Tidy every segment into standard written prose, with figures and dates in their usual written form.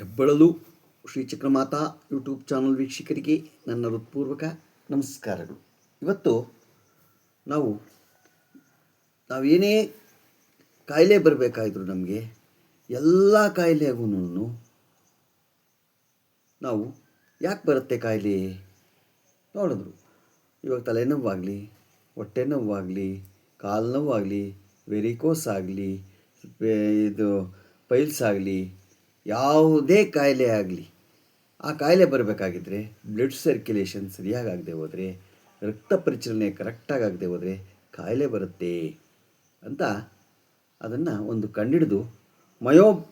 ಹೆಬ್ಬಳಲು Shri Chakramata YouTube channel ವೀಕ್ಷಕರಿಗೆ ನನ್ನ ಹೃತ್ಪೂರ್ವಕ ನಮಸ್ಕಾರಗಳು. ಇವತ್ತು ನಾವೇನೇ ಕಾಯಿಲೆ ಬರಬೇಕಾಯಿದ್ರು ನಮಗೆ ಎಲ್ಲ ಕಾಯಿಲೆಗೂ ನಾವು ಯಾಕೆ ಬರುತ್ತೆ ಕಾಯಿಲೆ ನೋಡಿದ್ರು. ಇವಾಗ ತಲೆನೋವಾಗಲಿ, ಹೊಟ್ಟೆ ನೋವಾಗಲಿ, ಕಾಲು ನೋವಾಗಲಿ, ವೆರಿಕೋಸ್ ಆಗಲಿ, ಇದು ಪೈಲ್ಸ್ ಆಗಲಿ, ಯಾವುದೇ ಕಾಯಿಲೆ ಆಗಲಿ, ಆ ಕಾಯಿಲೆ ಬರಬೇಕಾಗಿದ್ದರೆ ಬ್ಲಡ್ ಸರ್ಕ್ಯುಲೇಷನ್ ಸರಿಯಾಗಿ ಆಗದೆ ಹೋದರೆ, ರಕ್ತ ಪರಿಚಲನೆ ಕರೆಕ್ಟಾಗಿ ಆಗದೆ ಹೋದರೆ ಕಾಯಿಲೆ ಬರುತ್ತೆ ಅಂತ ಅದನ್ನು ಒಂದು ಕಂಡಿಡಿದು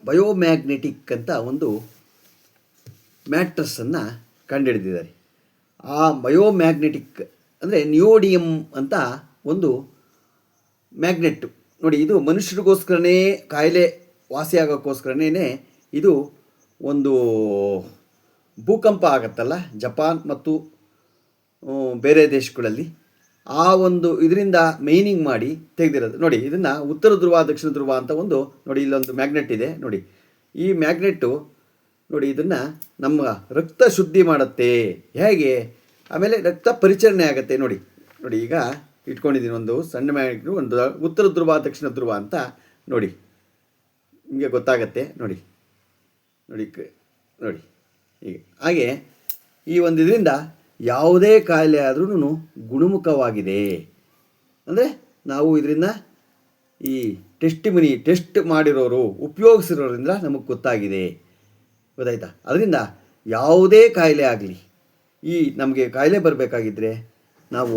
ಬಯೋಮ್ಯಾಗ್ನೆಟಿಕ್ ಅಂತ ಒಂದು ಮ್ಯಾಟ್ರಸ್ಸನ್ನು ಕಂಡುಹಿಡಿದಿದ್ದಾರೆ. ಆ ಬಯೋಮ್ಯಾಗ್ನೆಟಿಕ್ ಅಂದರೆ ನಿಯೋಡಿಯಮ್ ಅಂತ ಒಂದು ಮ್ಯಾಗ್ನೆಟ್ ನೋಡಿ. ಇದು ಮನುಷ್ಯರಿಗೋಸ್ಕರನೇ ಕಾಯಿಲೆ ವಾಸಿಯಾಗೋಕ್ಕೋಸ್ಕರನೇ ಇದು ಒಂದು ಭೂಕಂಪ ಆಗುತ್ತಲ್ಲ ಜಪಾನ್ ಮತ್ತು ಬೇರೆ ದೇಶಗಳಲ್ಲಿ, ಆ ಒಂದು ಇದರಿಂದ ಮೈನಿಂಗ್ ಮಾಡಿ ತೆಗೆದಿರೋದು ನೋಡಿ. ಇದನ್ನು ಉತ್ತರ ಧ್ರುವ ದಕ್ಷಿಣ ಧ್ರುವ ಅಂತ ಒಂದು ನೋಡಿ, ಇಲ್ಲೊಂದು ಮ್ಯಾಗ್ನೆಟ್ ಇದೆ ನೋಡಿ. ಈ ಮ್ಯಾಗ್ನೆಟ್ಟು ನೋಡಿ ಇದನ್ನು ನಮ್ಮ ರಕ್ತ ಶುದ್ಧಿ ಮಾಡುತ್ತೆ. ಹೇಗೆ? ಆಮೇಲೆ ರಕ್ತ ಪರಿಚಲನೆ ಆಗುತ್ತೆ ನೋಡಿ. ನೋಡಿ ಈಗ ಇಟ್ಕೊಂಡಿದ್ದೀನಿ ಒಂದು ಸಣ್ಣ ಮ್ಯಾಗ್ನೆಟ್, ಒಂದು ಉತ್ತರ ಧ್ರುವ ದಕ್ಷಿಣ ಧ್ರುವ ಅಂತ ನೋಡಿ, ನಿಮಗೆ ಗೊತ್ತಾಗತ್ತೆ ನೋಡಿ. ನೋಡಿ ನೋಡಿ ಹೀಗೆ. ಹಾಗೆ ಈ ಒಂದು ಇದರಿಂದ ಯಾವುದೇ ಕಾಯಿಲೆ ಆದ್ರೂ ಗುಣಮುಖವಾಗಿದೆ. ಅಂದರೆ ನಾವು ಇದರಿಂದ ಈ ಟೆಸ್ಟ್ ಮಾಡಿರೋರು ಉಪಯೋಗಿಸಿರೋದ್ರಿಂದ ನಮಗೆ ಗೊತ್ತಾಗಿದೆ, ಗೊತ್ತಾಯ್ತಾ? ಅದರಿಂದ ಯಾವುದೇ ಕಾಯಿಲೆ ಆಗಲಿ, ಈ ನಮಗೆ ಕಾಯಿಲೆ ಬರಬೇಕಾಗಿದ್ದರೆ ನಾವು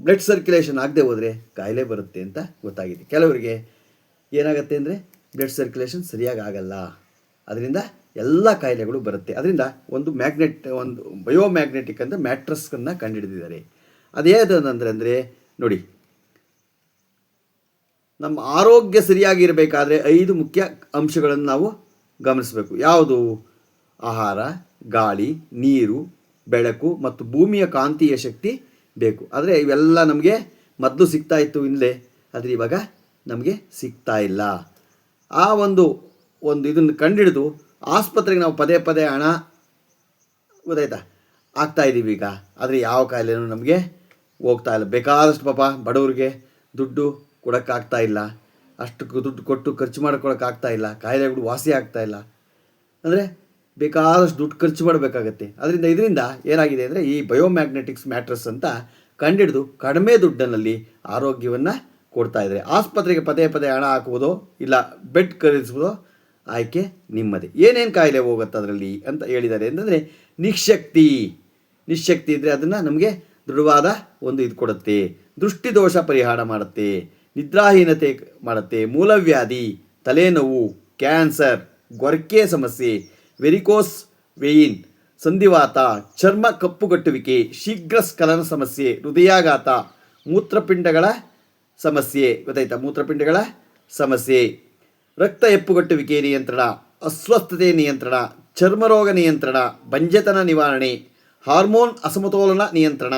ಬ್ಲಡ್ ಸರ್ಕ್ಯುಲೇಷನ್ ಆಗದೆ ಹೋದರೆ ಕಾಯಿಲೆ ಬರುತ್ತೆ ಅಂತ ಗೊತ್ತಾಗಿದೆ. ಕೆಲವರಿಗೆ ಏನಾಗುತ್ತೆ ಅಂದರೆ ಬ್ಲಡ್ ಸರ್ಕ್ಯುಲೇಷನ್ ಸರಿಯಾಗಿ ಆಗಲ್ಲ, ಅದರಿಂದ ಎಲ್ಲ ಕಾಯಿಲೆಗಳು ಬರುತ್ತೆ. ಅದರಿಂದ ಒಂದು ಬಯೋಮ್ಯಾಗ್ನೆಟಿಕ್ ಅಂತ ಮ್ಯಾಟ್ರಸ್ಸನ್ನು ಕಂಡುಹಿಡಿದಿದ್ದಾರೆ. ಅದೇನಂದರೆ ನೋಡಿ, ನಮ್ಮ ಆರೋಗ್ಯ ಸರಿಯಾಗಿರಬೇಕಾದ್ರೆ 5 ಮುಖ್ಯ ಅಂಶಗಳನ್ನು ನಾವು ಗಮನಿಸಬೇಕು. ಯಾವುದು? ಆಹಾರ, ಗಾಳಿ, ನೀರು, ಬೆಳಕು ಮತ್ತು ಭೂಮಿಯ ಕಾಂತೀಯ ಶಕ್ತಿ ಬೇಕು. ಆದರೆ ಇವೆಲ್ಲ ನಮಗೆ ಮೊದಲು ಸಿಗ್ತಾ ಇತ್ತು ಇಲ್ಲೇ, ಆದರೆ ಇವಾಗ ನಮಗೆ ಸಿಗ್ತಾ ಇಲ್ಲ. ಆ ಒಂದು ಇದನ್ನು ಕಂಡುಹಿಡಿದು ಆಸ್ಪತ್ರೆಗೆ ನಾವು ಪದೇ ಪದೇ ಹಣ ಗೊತ್ತಾಯ್ತಾ ಆಗ್ತಾಯಿದ್ದೀವಿ ಈಗ. ಆದರೆ ಯಾವ ಕಾಯಿಲೆನೂ ನಮಗೆ ಹೋಗ್ತಾ ಇಲ್ಲ. ಬೇಕಾದಷ್ಟು ಪಾಪ ಬಡವರಿಗೆ ದುಡ್ಡು ಕೊಡೋಕ್ಕಾಗ್ತಾ ಇಲ್ಲ, ಅಷ್ಟು ದುಡ್ಡು ಕೊಟ್ಟು ಖರ್ಚು ಮಾಡ್ಕೊಳಕ್ಕಾಗ್ತಾ ಇಲ್ಲ, ಕಾಯಿಲೆಗಳು ವಾಸಿ ಆಗ್ತಾ ಇಲ್ಲ. ಅಂದರೆ ಬೇಕಾದಷ್ಟು ದುಡ್ಡು ಖರ್ಚು ಮಾಡಬೇಕಾಗತ್ತೆ. ಇದರಿಂದ ಏನಾಗಿದೆ ಅಂದರೆ ಈ ಬಯೋಮ್ಯಾಗ್ನೆಟಿಕ್ಸ್ ಮ್ಯಾಟ್ರಸ್ ಅಂತ ಕಂಡುಹಿಡಿದು ಕಡಿಮೆ ದುಡ್ಡಿನಲ್ಲಿ ಆರೋಗ್ಯವನ್ನು ಕೊಡ್ತಾ ಇದ್ದಾರೆ. ಆಸ್ಪತ್ರೆಗೆ ಪದೇ ಪದೇ ಹಣ ಹಾಕುವುದೋ ಇಲ್ಲ ಬೆಡ್ ಖರೀದಿಸುವುದೋ ಆಯ್ಕೆ ನಿಮ್ಮದೇ. ಏನೇನು ಕಾಯಿಲೆ ಹೋಗುತ್ತೆ ಅದರಲ್ಲಿ ಅಂತ ಹೇಳಿದ್ದಾರೆ ಅಂತಂದರೆ, ನಿಶ್ಶಕ್ತಿ ಇದ್ದರೆ ಅದನ್ನು ನಮಗೆ ದೃಢವಾದ ಒಂದು ಇದು ಕೊಡುತ್ತೆ. ದೃಷ್ಟಿದೋಷ ಪರಿಹಾರ ಮಾಡುತ್ತೆ, ನಿದ್ರಾಹೀನತೆ ಮಾಡುತ್ತೆ, ಮೂಲವ್ಯಾಧಿ, ತಲೆನೋವು, ಕ್ಯಾನ್ಸರ್, ಗೊರಕೆ ಸಮಸ್ಯೆ, ವೆರಿಕೋಸ್ ವೆಯಿನ್, ಸಂಧಿವಾತ, ಚರ್ಮ ಕಪ್ಪುಗಟ್ಟುವಿಕೆ, ಶೀಘ್ರ ಸ್ಖಲನ ಸಮಸ್ಯೆ, ಹೃದಯಾಘಾತ, ಮೂತ್ರಪಿಂಡಗಳ ಸಮಸ್ಯೆ ಗೊತ್ತಾಯ್ತಾ, ಮೂತ್ರಪಿಂಡಗಳ ಸಮಸ್ಯೆ, ರಕ್ತ ಹೆಪ್ಪುಗಟ್ಟುವಿಕೆ ನಿಯಂತ್ರಣ, ಅಸ್ವಸ್ಥತೆ ನಿಯಂತ್ರಣ, ಚರ್ಮರೋಗ ನಿಯಂತ್ರಣ, ಬಂಜೆತನ ನಿವಾರಣೆ, ಹಾರ್ಮೋನ್ ಅಸಮತೋಲನ ನಿಯಂತ್ರಣ,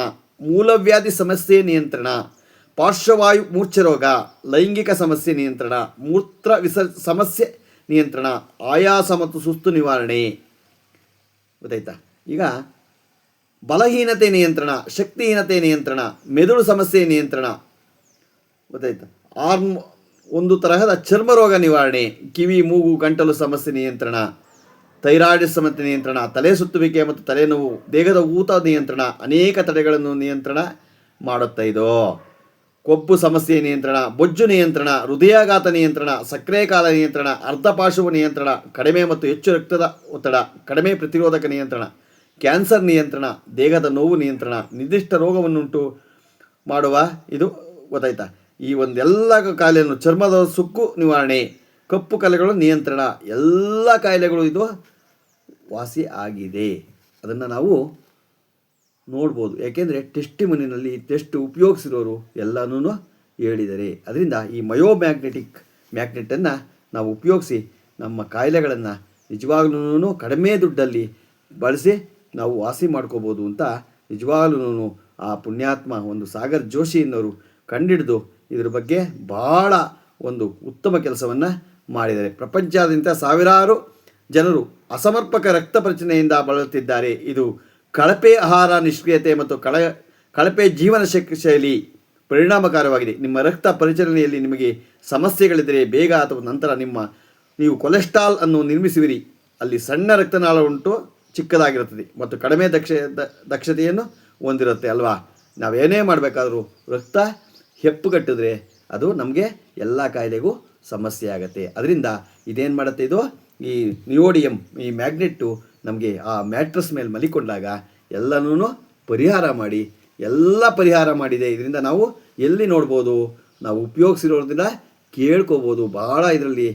ಮೂಲವ್ಯಾಧಿ ಸಮಸ್ಯೆ ನಿಯಂತ್ರಣ, ಪಾರ್ಶ್ವವಾಯು ಮೂರ್ಛೆರೋಗ, ಲೈಂಗಿಕ ಸಮಸ್ಯೆ ನಿಯಂತ್ರಣ, ಮೂತ್ರ ಸಮಸ್ಯೆ ನಿಯಂತ್ರಣ, ಆಯಾಸ ಮತ್ತು ಸುಸ್ತು ನಿವಾರಣೆ ಗೊತ್ತಾಯ್ತಾ. ಈಗ ಬಲಹೀನತೆ ನಿಯಂತ್ರಣ, ಶಕ್ತಿಹೀನತೆ ನಿಯಂತ್ರಣ, ಮೆದುಳು ಸಮಸ್ಯೆ ನಿಯಂತ್ರಣ ಗೊತ್ತಾಯ್ತಾ. ಒಂದು ತರಹದ ಚರ್ಮರೋಗ ನಿವಾರಣೆ, ಕಿವಿ ಮೂಗು ಗಂಟಲು ಸಮಸ್ಯೆ ನಿಯಂತ್ರಣ, ಥೈರಾಯ್ಡ್ ಸಮಸ್ಯೆ ನಿಯಂತ್ರಣ, ತಲೆ ಸುತ್ತುವಿಕೆ ಮತ್ತು ತಲೆನೋವು, ದೇಹದ ಊತ ನಿಯಂತ್ರಣ, ಅನೇಕ ತಡೆಗಳನ್ನು ನಿಯಂತ್ರಣ ಮಾಡುತ್ತಾ ಇದು. ಕೊಬ್ಬು ಸಮಸ್ಯೆ ನಿಯಂತ್ರಣ, ಬೊಜ್ಜು ನಿಯಂತ್ರಣ, ಹೃದಯಾಘಾತ ನಿಯಂತ್ರಣ, ಸಕ್ಕರೆ ಕಾಲ ನಿಯಂತ್ರಣ, ಅರ್ಧಪಾರ್ಶ್ವ ನಿಯಂತ್ರಣ, ಕಡಿಮೆ ಮತ್ತು ಹೆಚ್ಚು ರಕ್ತದ ಒತ್ತಡ, ಕಡಿಮೆ ಪ್ರತಿರೋಧಕ ನಿಯಂತ್ರಣ, ಕ್ಯಾನ್ಸರ್ ನಿಯಂತ್ರಣ, ದೇಹದ ನೋವು ನಿಯಂತ್ರಣ, ನಿರ್ದಿಷ್ಟ ರೋಗವನ್ನುಂಟು ಮಾಡುವ ಇದು ಗೊತ್ತಾಯ್ತಾ. ಈ ಒಂದೆಲ್ಲ ಕಾಯಿಲೆಯನ್ನು, ಚರ್ಮದ ಸುಕ್ಕು ನಿವಾರಣೆ, ಕಪ್ಪು ಕಲೆಗಳ ನಿಯಂತ್ರಣ, ಎಲ್ಲ ಕಾಯಿಲೆಗಳು ಇದು ವಾಸಿ ಆಗಿದೆ. ಅದನ್ನು ನಾವು ನೋಡ್ಬೋದು, ಯಾಕೆಂದರೆ ಟೆಸ್ಟಿಮನಿನಲ್ಲಿ ಟೆಸ್ಟ್ ಉಪಯೋಗಿಸಿರೋರು ಎಲ್ಲನೂ ಹೇಳಿದ್ದಾರೆ. ಅದರಿಂದ ಈ ಮ್ಯಾಗ್ನೆಟನ್ನು ನಾವು ಉಪಯೋಗಿಸಿ ನಮ್ಮ ಕಾಯಿಲೆಗಳನ್ನು ನಿಜವಾಗ್ಲೂ ಕಡಿಮೆ ದುಡ್ಡಲ್ಲಿ ಬಳಸಿ ನಾವು ವಾಸಿ ಮಾಡ್ಕೋಬೋದು ಅಂತ ನಿಜವಾಗ್ಲೂ ಆ ಪುಣ್ಯಾತ್ಮ ಒಂದು ಸಾಗರ್ ಜೋಶಿ ಅನ್ನೋರು ಕಂಡಿಡಿದು ಇದ್ರ ಬಗ್ಗೆ ಭಾಳ ಒಂದು ಉತ್ತಮ ಕೆಲಸವನ್ನು ಮಾಡಿದ್ದಾರೆ. ಪ್ರಪಂಚಾದ್ಯಂತ ಸಾವಿರಾರು ಜನರು ಅಸಮರ್ಪಕ ರಕ್ತ ಪರಿಚಲನೆಯಿಂದ ಬಳಲುತ್ತಿದ್ದಾರೆ. ಇದು ಕಳಪೆ ಆಹಾರ ನಿಷ್ಕ್ರಿಯತೆ ಮತ್ತು ಕಳಪೆ ಜೀವನ ಶೈಲಿ ಪರಿಣಾಮಕಾರವಾಗಿದೆ. ನಿಮ್ಮ ರಕ್ತ ಪರಿಚಲನೆಯಲ್ಲಿ ನಿಮಗೆ ಸಮಸ್ಯೆಗಳಿದ್ದರೆ ಬೇಗ ಅಥವಾ ನಂತರ ನೀವು ಕೊಲೆಸ್ಟ್ರಾಲ್ ಅನ್ನು ನಿರ್ಮಿಸುವಿರಿ. ಅಲ್ಲಿ ಸಣ್ಣ ರಕ್ತನಾಳ ಉಂಟು, ಚಿಕ್ಕದಾಗಿರುತ್ತದೆ ಮತ್ತು ಕಡಿಮೆ ದಕ್ಷತೆಯನ್ನು ಹೊಂದಿರುತ್ತೆ ಅಲ್ವಾ. ನಾವೇನೇ ಮಾಡಬೇಕಾದ್ರೂ ರಕ್ತ ಹೆಪ್ಪುಗಟ್ಟಿದ್ರೆ ಅದು ನಮಗೆ ಎಲ್ಲ ಕಾಯಿಲೆಗೂ ಸಮಸ್ಯೆ ಆಗುತ್ತೆ. ಅದರಿಂದ ಇದೇನು ಮಾಡುತ್ತೆ, ಇದು ಈ ನಿಯೋಡಿಯಂ, ಈ ಮ್ಯಾಗ್ನೆಟ್ಟು ನಮಗೆ ಆ ಮ್ಯಾಟ್ರಸ್ ಮೇಲೆ ಮಲಿಕೊಂಡಾಗ ಎಲ್ಲನೂ ಪರಿಹಾರ ಮಾಡಿದೆ. ಇದರಿಂದ ನಾವು ಎಲ್ಲಿ ನೋಡ್ಬೋದು, ನಾವು ಉಪಯೋಗಿಸಿರೋದ್ರಿಂದ ಕೇಳ್ಕೋಬೋದು. ಭಾಳ ಇದರಲ್ಲಿ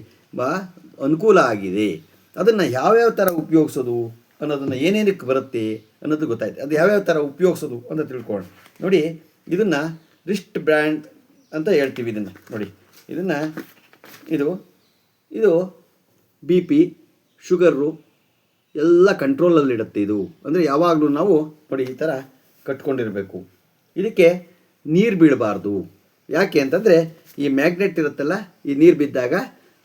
ಅನುಕೂಲ ಆಗಿದೆ. ಅದನ್ನು ಯಾವ್ಯಾವ ಥರ ಉಪಯೋಗಿಸೋದು ಅನ್ನೋದನ್ನು ಏನೇನಕ್ಕೆ ಬರುತ್ತೆ ಅನ್ನೋದು ಗೊತ್ತಾಯ್ತು. ಅದು ಯಾವ್ಯಾವ ಥರ ಉಪಯೋಗಿಸೋದು ಅಂತ ತಿಳ್ಕೊಳ್ಳೋಣ. ನೋಡಿ, ಇದನ್ನು ರಿಸ್ಟ್ ಬ್ರ್ಯಾಂಡ್ ಅಂತ ಹೇಳ್ತೀವಿ. ಇದನ್ನು ನೋಡಿ, ಇದು ಬಿ ಪಿ, ಶುಗರು ಎಲ್ಲ ಕಂಟ್ರೋಲಲ್ಲಿಡುತ್ತೆ. ಇದು ಅಂದರೆ ಯಾವಾಗಲೂ ನಾವು ನೋಡಿ ಈ ಥರ ಕಟ್ಕೊಂಡಿರಬೇಕು. ಇದಕ್ಕೆ ನೀರು ಬೀಳಬಾರ್ದು. ಯಾಕೆ ಅಂತಂದರೆ ಈ ಮ್ಯಾಗ್ನೆಟ್ ಇರುತ್ತಲ್ಲ, ಈ ನೀರು ಬಿದ್ದಾಗ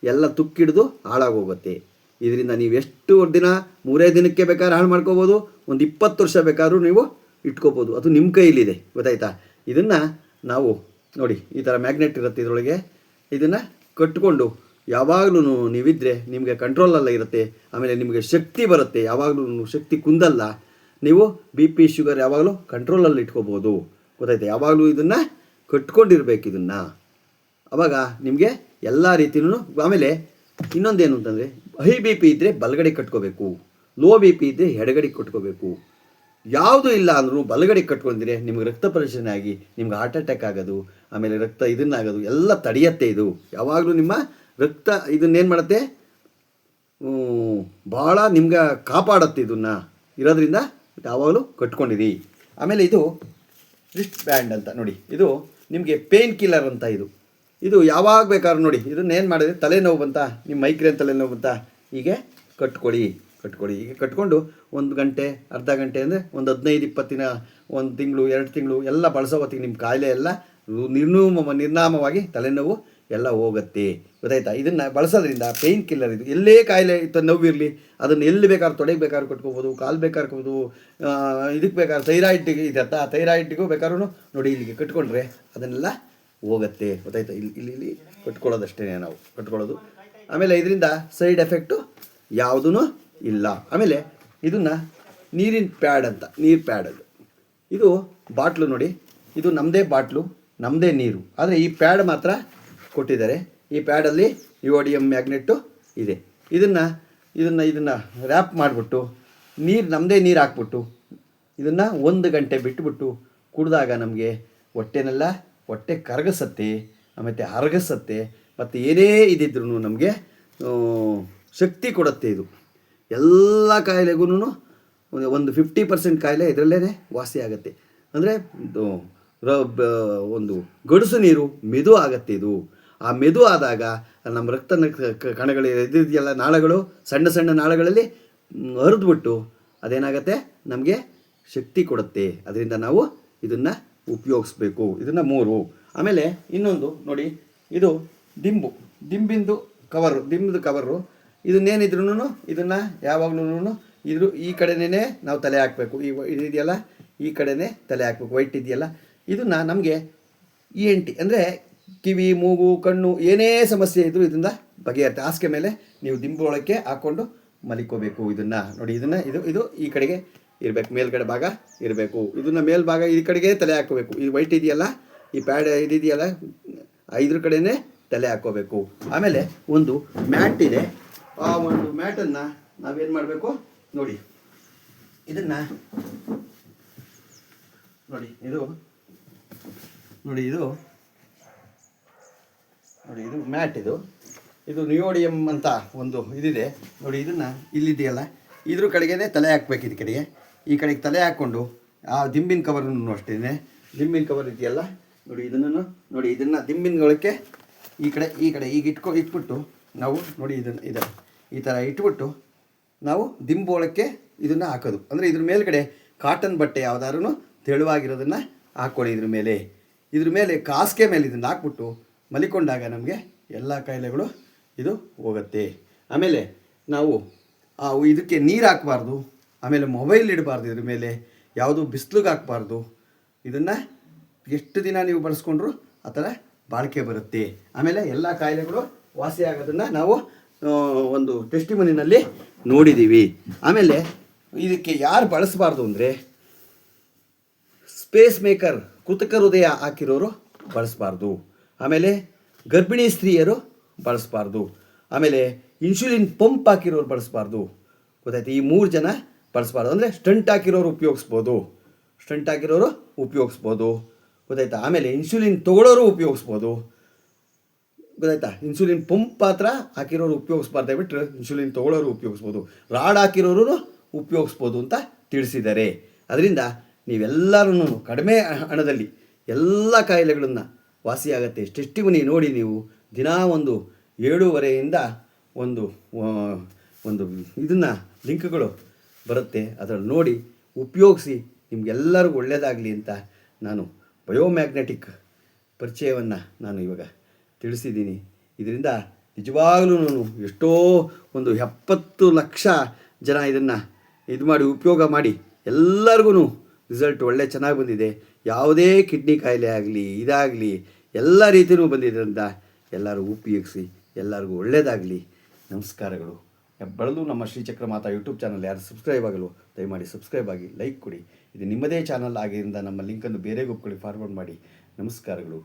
ಎಲ್ಲ ತುಕ್ಕಿಡಿದು ಹಾಳಾಗೋಗುತ್ತೆ. ಇದರಿಂದ ನೀವು ಎಷ್ಟು ದಿನ, 3 ದಿನಕ್ಕೆ ಬೇಕಾದ್ರೂ ಹಾಳು ಮಾಡ್ಕೋಬೋದು, ಒಂದು 20 ವರ್ಷ ಬೇಕಾದ್ರೂ ನೀವು ಇಟ್ಕೋಬೋದು. ಅದು ನಿಮ್ಮ ಕೈಲಿದೆ, ಗೊತ್ತಾಯ್ತಾ. ಇದನ್ನು ನಾವು ನೋಡಿ ಈ ಥರ ಮ್ಯಾಗ್ನೆಟ್ ಇರುತ್ತೆ ಇದರೊಳಗೆ. ಇದನ್ನು ಕಟ್ಕೊಂಡು ಯಾವಾಗಲೂ ನೀವಿದ್ದರೆ ನಿಮಗೆ ಕಂಟ್ರೋಲಲ್ಲ ಇರುತ್ತೆ. ಆಮೇಲೆ ನಿಮಗೆ ಶಕ್ತಿ ಬರುತ್ತೆ, ಯಾವಾಗಲೂ ಶಕ್ತಿ ಕುಂದಲ್ಲ. ನೀವು ಬಿ ಪಿ, ಶುಗರ್ ಯಾವಾಗಲೂ ಕಂಟ್ರೋಲಲ್ಲಿ ಇಟ್ಕೋಬೋದು, ಗೊತ್ತಾಯ್ತಾ. ಯಾವಾಗಲೂ ಇದನ್ನು ಕಟ್ಕೊಂಡಿರ್ಬೇಕು ಇದನ್ನು. ಆವಾಗ ನಿಮಗೆ ಎಲ್ಲ ರೀತಿಯೂ. ಆಮೇಲೆ ಇನ್ನೊಂದೇನು ಅಂತಂದರೆ, ಹೈ ಬಿ ಪಿ ಇದ್ದರೆ ಬಲಗಡೆ ಕಟ್ಕೋಬೇಕು, ಲೋ ಬಿ ಪಿ ಇದ್ದರೆ ಎಡಗಡೆ ಕಟ್ಕೋಬೇಕು. ಯಾವುದೂ ಇಲ್ಲ ಅಂದ್ರೂ ಬಲಗಡೆ ಕಟ್ಕೊಂಡಿದ್ರೆ ನಿಮಗೆ ರಕ್ತ ಪರಿಚಲನೆ ಆಗಿ ನಿಮ್ಗೆ ಹಾರ್ಟ್ ಅಟ್ಯಾಕ್ ಆಗೋದು, ಆಮೇಲೆ ರಕ್ತ ಇದನ್ನಾಗೋದು ಎಲ್ಲ ತಡೆಯುತ್ತೆ. ಇದು ಯಾವಾಗಲೂ ನಿಮ್ಮ ರಕ್ತ ಇದನ್ನೇನು ಮಾಡುತ್ತೆ, ಭಾಳ ನಿಮ್ಗೆ ಕಾಪಾಡುತ್ತೆ. ಇದನ್ನು ಇರೋದ್ರಿಂದ ಯಾವಾಗಲೂ ಕಟ್ಕೊಂಡಿರಿ. ಆಮೇಲೆ ಇದು ರಿಸ್ಟ್ ಬ್ಯಾಂಡ್ ಅಂತ ನೋಡಿ, ಇದು ನಿಮಗೆ ಪೇನ್ ಕಿಲ್ಲರ್ ಅಂತ. ಇದು ಯಾವಾಗ ಬೇಕಾದ್ರೂ ನೋಡಿ, ಇದನ್ನೇನು ಮಾಡಿದ್ರೆ ತಲೆನೋವು ಬಂತ, ನಿಮ್ಮ ಮೈಗ್ರೇನ್ ತಲೆನೋವು ಬಂತ, ಹೀಗೆ ಕಟ್ಕೊಳ್ಳಿ. ಹೀಗೆ ಕಟ್ಕೊಂಡು 1 ಗಂಟೆ, ಅರ್ಧ ಗಂಟೆ ಅಂದರೆ ಒಂದು 15-20 ದಿನ, 1 ತಿಂಗಳು, 2 ತಿಂಗಳು ಎಲ್ಲ ಬಳಸೋ ಹೊತ್ತಿಗೆ ನಿಮ್ಮ ಕಾಯಿಲೆ ಎಲ್ಲ ನಿರ್ನಾಮವಾಗಿ ತಲೆನೋವು ಎಲ್ಲ ಹೋಗುತ್ತೆ, ಗೊತ್ತಾಯ್ತಾ. ಇದನ್ನು ಬಳಸೋದ್ರಿಂದ ಪೇಯ್ನ್ ಕಿಲ್ಲರ್ ಇದು. ಎಲ್ಲೇ ಕಾಯಿಲೆ ನೋವಿರಲಿ ಅದನ್ನು ಎಲ್ಲಿ ಬೇಕಾದ್ರೂ ತೊಡೆಗೆ ಬೇಕಾದ್ರೂ ಕಟ್ಕೋಬೋದು, ಕಾಲು ಬೇಕಾದ್ರೂ ಕಟ್ಕೋಬೋದು. ಇದಕ್ಕೆ ಬೇಕಾದ್ರೆ ಥೈರಾಯ್ಡಿಗೆ ಇದತ್ತ, ಥೈರಾಯ್ಡಿಗೂ ಬೇಕಾದ್ರೂ ನೋಡಿ ಇಲ್ಲಿಗೆ ಕಟ್ಕೊಂಡ್ರೆ ಅದನ್ನೆಲ್ಲ ಹೋಗುತ್ತೆ, ಗೊತ್ತಾಯ್ತಾ. ಇಲ್ಲಿ ಕಟ್ಕೊಳ್ಳೋದಷ್ಟೇ ನಾವು ಕಟ್ಕೊಳ್ಳೋದು. ಆಮೇಲೆ ಇದರಿಂದ ಸೈಡ್ ಎಫೆಕ್ಟು ಯಾವುದೂ ಇಲ್ಲ. ಆಮೇಲೆ ಇದನ್ನು ನೀರಿನ ಪ್ಯಾಡ್ ಅಂತ, ನೀರು ಪ್ಯಾಡ್ ಅದು. ಇದು ಬಾಟ್ಲು ನೋಡಿ, ಇದು ನಮ್ಮದೇ ಬಾಟ್ಲು, ನಮ್ಮದೇ ನೀರು. ಆದರೆ ಈ ಪ್ಯಾಡ್ ಮಾತ್ರ ಕೊಟ್ಟಿದ್ದಾರೆ. ಈ ಪ್ಯಾಡಲ್ಲಿ ನಿಯೋಡಿಯಂ ಮ್ಯಾಗ್ನೆಟ್ಟು ಇದೆ. ಇದನ್ನು ರ್ಯಾಪ್ ಮಾಡಿಬಿಟ್ಟು ನಮ್ಮದೇ ನೀರು ಹಾಕ್ಬಿಟ್ಟು ಇದನ್ನು 1 ಗಂಟೆ ಬಿಟ್ಟುಬಿಟ್ಟು ಕುಡಿದಾಗ ನಮಗೆ ಹೊಟ್ಟೆ ಕರಗಿಸತ್ತೆ, ಆಮೇಲೆ ಅರಗಿಸತ್ತೆ, ಮತ್ತು ಏನೇ ಇದ್ದಿದ್ರೂ ನಮಗೆ ಶಕ್ತಿ ಕೊಡುತ್ತೆ. ಇದು ಎಲ್ಲ ಕಾಯಿಲೆಗೂ ಒಂದು 50% ಕಾಯಿಲೆ ಇದರಲ್ಲೇ ವಾಸಿ ಆಗುತ್ತೆ. ಅಂದರೆ ಒಂದು ಗಡುಸು ನೀರು ಮೆದು ಆಗುತ್ತೆ. ಇದು ಆ ಮೆದು ಆದಾಗ ನಮ್ಮ ರಕ್ತ ಕಣಗಳು ಇದೆಯಲ್ಲ, ನಾಳಗಳು, ಸಣ್ಣ ನಾಳಗಳಲ್ಲಿ ಹರಿದ್ಬಿಟ್ಟು ಅದೇನಾಗುತ್ತೆ, ನಮಗೆ ಶಕ್ತಿ ಕೊಡುತ್ತೆ. ಅದರಿಂದ ನಾವು ಇದನ್ನು ಉಪಯೋಗಿಸ್ಬೇಕು. ಇದನ್ನು 3. ಆಮೇಲೆ ಇನ್ನೊಂದು ನೋಡಿ, ಇದು ದಿಂಬಿಂದು ಕವರು. ಇದನ್ನೇನಿದ್ರೂ ಇದನ್ನು ಯಾವಾಗಲೂ ಈ ಕಡೆನೇ ನಾವು ತಲೆ ಹಾಕಬೇಕು. ಇದೆಯಲ್ಲ, ಈ ಕಡೆನೇ ತಲೆ ಹಾಕಬೇಕು. ವೈಟ್ ಇದೆಯಲ್ಲ, ಇದನ್ನು ನಮಗೆ ENT ಅಂದರೆ ಕಿವಿ, ಮೂಗು, ಕಣ್ಣು ಏನೇ ಸಮಸ್ಯೆ ಇದ್ದರೂ ಇದರಿಂದ ಬಗೆಹರುತ್ತೆ. ಹಾಸಿಗೆ ಮೇಲೆ ನೀವು ದಿಂಬೊಳಕ್ಕೆ ಹಾಕ್ಕೊಂಡು ಮಲಿಕೋಬೇಕು. ಇದನ್ನು ನೋಡಿ, ಇದು ಈ ಕಡೆಗೆ ಇರಬೇಕು, ಮೇಲ್ಗಡೆ ಭಾಗ ಇರಬೇಕು. ಇದನ್ನು ಮೇಲ್ಭಾಗ ಈ ಕಡೆಗೆ ತಲೆ ಹಾಕೋಬೇಕು. ಈ ವೈಟ್ ಇದೆಯಲ್ಲ, ಈ ಪ್ಯಾಡ್ ಇದೆಯಲ್ಲ, 5 ಕಡೆನೇ ತಲೆ ಹಾಕ್ಕೋಬೇಕು. ಆಮೇಲೆ ಒಂದು ಮ್ಯಾಟ್ ಇದೆ. ಆ ಒಂದು ಮ್ಯಾಟನ್ನು ನಾವೇನು ಮಾಡಬೇಕು ನೋಡಿ, ಇದನ್ನು ನೋಡಿ, ಇದು ಮ್ಯಾಟ್. ಇದು ನಿಯೋಡಿಯಂ ಅಂತ ಒಂದು ಇದಿದೆ ನೋಡಿ. ಇದನ್ನು ಇಲ್ಲಿದೆಯಲ್ಲ, ಇದ್ರ ಕಡೆಗೇ ತಲೆ ಹಾಕ್ಬೇಕು. ಈ ಕಡೆಗೆ ತಲೆ ಹಾಕ್ಕೊಂಡು ಆ ದಿಂಬಿನ ಕವರನ್ನು ಅಷ್ಟೇ, ದಿಂಬಿನ ಕವರ್ ಇದೆಯಲ್ಲ ನೋಡಿ, ಇದನ್ನು ದಿಂಬಿನಗಳಕ್ಕೆ ಈ ಕಡೆ ಈಗ ಇಟ್ಬಿಟ್ಟು ನಾವು ನೋಡಿ ಇದನ್ನು ಈ ಥರ ಇಟ್ಬಿಟ್ಟು ನಾವು ದಿಂಬೊಳಕ್ಕೆ ಇದನ್ನು ಹಾಕೋದು. ಅಂದರೆ ಇದ್ರ ಮೇಲ್ಗಡೆ ಕಾಟನ್ ಬಟ್ಟೆ ಯಾವುದಾದ್ರೂ ತೆಳುವಾಗಿರೋದನ್ನು ಹಾಕ್ಕೊಳ್ಳಿ. ಇದ್ರ ಮೇಲೆ ಹಾಸಿಗೆ ಮೇಲೆ ಇದನ್ನು ಹಾಕ್ಬಿಟ್ಟು ಮಲಿಕೊಂಡಾಗ ನಮಗೆ ಎಲ್ಲ ಕಾಯಿಲೆಗಳು ಇದು ಹೋಗುತ್ತೆ. ಆಮೇಲೆ ನಾವು ಇದಕ್ಕೆ ನೀರು ಹಾಕಬಾರ್ದು, ಆಮೇಲೆ ಮೊಬೈಲ್ ಇಡಬಾರ್ದು, ಇದ್ರ ಮೇಲೆ ಯಾವುದು ಬಿಸಿಲಿಗೆ ಹಾಕಬಾರ್ದು. ಇದನ್ನು ಎಷ್ಟು ದಿನ ನೀವು ಬಳಸ್ಕೊಂಡ್ರು ಆ ಥರ ಬಾಳಿಕೆ ಬರುತ್ತೆ. ಆಮೇಲೆ ಎಲ್ಲ ಕಾಯಿಲೆಗಳು ವಾಸಿ ಆಗೋದನ್ನು ನಾವು ಒಂದು ಟೆಸ್ಟಿಮನಿನಲ್ಲಿ ನೋಡಿದ್ದೀವಿ. ಆಮೇಲೆ ಇದಕ್ಕೆ ಯಾರು ಬಳಸಬಾರ್ದು ಅಂದರೆ ಸ್ಪೇಸ್ ಮೇಕರ್ ಕೃತಕ ಹೃದಯ ಹಾಕಿರೋರು ಬಳಸಬಾರ್ದು. ಆಮೇಲೆ ಗರ್ಭಿಣಿ ಸ್ತ್ರೀಯರು ಬಳಸಬಾರ್ದು. ಆಮೇಲೆ ಇನ್ಸುಲಿನ್ ಪಂಪ್ ಹಾಕಿರೋರು ಬಳಸಬಾರ್ದು. ಗೊತ್ತಾಯ್ತು? ಈ 3 ಜನ ಬಳಸಬಾರ್ದು. ಅಂದರೆ ಸ್ಟಂಟ್ ಹಾಕಿರೋರು ಉಪಯೋಗಿಸ್ಬೋದು. ಗೊತ್ತಾಯ್ತಾ? ಆಮೇಲೆ ಇನ್ಸುಲಿನ್ ತೊಗೊಳೋರು ಉಪಯೋಗಿಸ್ಬೋದು. ಗೊತ್ತಾಯ್ತಾ? ಇನ್ಸುಲಿನ್ ಪಂಪ್ ಮಾತ್ರ ಹಾಕಿರೋರು ಉಪಯೋಗಿಸ್ಬಾರ್ದು ಬಿಟ್ಟರೆ ಇನ್ಸುಲಿನ್ ತೊಗೊಳೋರು ಉಪಯೋಗಿಸ್ಬೋದು. ರಾಡ್ ಹಾಕಿರೋರು ಉಪಯೋಗಿಸ್ಬೋದು ಅಂತ ತಿಳಿಸಿದ್ದಾರೆ. ಅದರಿಂದ ನೀವೆಲ್ಲರೂ ಕಡಿಮೆ ಹಣದಲ್ಲಿ ಎಲ್ಲ ಕಾಯಿಲೆಗಳನ್ನು ವಾಸಿಯಾಗತ್ತೆ. ಟೆಸ್ಟಿಮನಿ ನೋಡಿ ನೀವು ದಿನಾ ಒಂದು 7:30ಯಿಂದ ಒಂದು ಇದನ್ನು ಲಿಂಕ್ಗಳು ಬರುತ್ತೆ, ಅದರಲ್ಲಿ ನೋಡಿ ಉಪಯೋಗಿಸಿ. ನಿಮಗೆಲ್ಲರಿಗೂ ಒಳ್ಳೆಯದಾಗಲಿ ಅಂತ ನಾನು ಬಯೋಮ್ಯಾಗ್ನೆಟಿಕ್ ಪರಿಚಯವನ್ನು ನಾನು ಇವಾಗ ತಿಳಿಸಿದ್ದೀನಿ. ಇದರಿಂದ ನಿಜವಾಗಲೂ ಎಷ್ಟೋ ಒಂದು 70 ಲಕ್ಷ ಜನ ಇದನ್ನು ಮಾಡಿ ಉಪಯೋಗ ಮಾಡಿ ಎಲ್ಲರಿಗೂ ರಿಸಲ್ಟ್ ಚೆನ್ನಾಗಿ ಬಂದಿದೆ. ಯಾವುದೇ ಕಿಡ್ನಿ ಕಾಯಿಲೆ ಆಗಲಿ ಇದಾಗಲಿ ಎಲ್ಲ ರೀತಿಯೂ ಬಂದಿದ್ದರಿಂದ ಎಲ್ಲರೂ ಉಪಯೋಗಿಸಿ. ಎಲ್ಲರಿಗೂ ಒಳ್ಳೆಯದಾಗಲಿ. ನಮಸ್ಕಾರಗಳು. ಬೆಳೆದು ನಮ್ಮ ಶ್ರೀಚಕ್ರ ಮಾತಾ ಯೂಟ್ಯೂಬ್ ಚಾನಲ್ ಯಾರು ಸಬ್ಸ್ಕ್ರೈಬ್ ಆಗಲು ದಯಮಾಡಿ ಸಬ್ಸ್ಕ್ರೈಬ್ ಆಗಿ ಲೈಕ್ ಕೊಡಿ. ಇದು ನಿಮ್ಮದೇ ಚಾನಲ್ ಆಗಿದ್ದರಿಂದ ನಮ್ಮ ಲಿಂಕನ್ನು ಬೇರೆ ಗ್ರೂಪ್ಗಳಿಗೆ ಫಾರ್ವರ್ಡ್ ಮಾಡಿ. ನಮಸ್ಕಾರಗಳು.